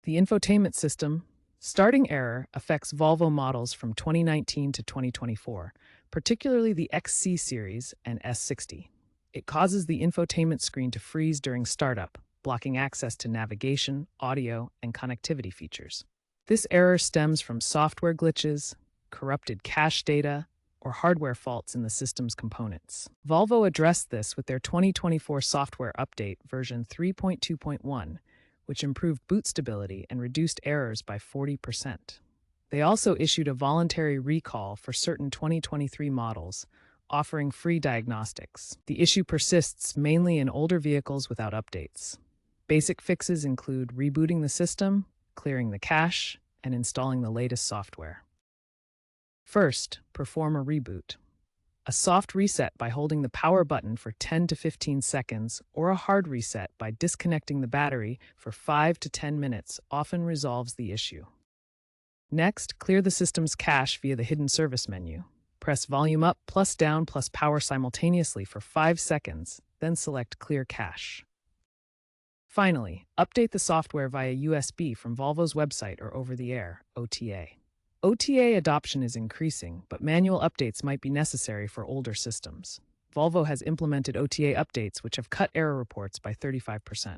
The infotainment system starting error affects Volvo models from 2019 to 2024, particularly the XC series and S60. It causes the infotainment screen to freeze during startup, blocking access to navigation, audio, and connectivity features. This error stems from software glitches, corrupted cache data, or hardware faults in the system's components. Volvo addressed this with their 2024 software update version 3.2.1, which improved boot stability and reduced errors by 40%. They also issued a voluntary recall for certain 2023 models, offering free diagnostics. The issue persists mainly in older vehicles without updates. Basic fixes include rebooting the system, clearing the cache, and installing the latest software. First, perform a reboot. A soft reset by holding the power button for 10 to 15 seconds or a hard reset by disconnecting the battery for 5 to 10 minutes often resolves the issue. Next, clear the system's cache via the hidden service menu. Press volume up plus down plus power simultaneously for 5 seconds, then select Clear Cache. Finally, update the software via USB from Volvo's website or over-the-air (OTA). OTA adoption is increasing, but manual updates might be necessary for older systems. Volvo has implemented OTA updates which have cut error reports by 35%.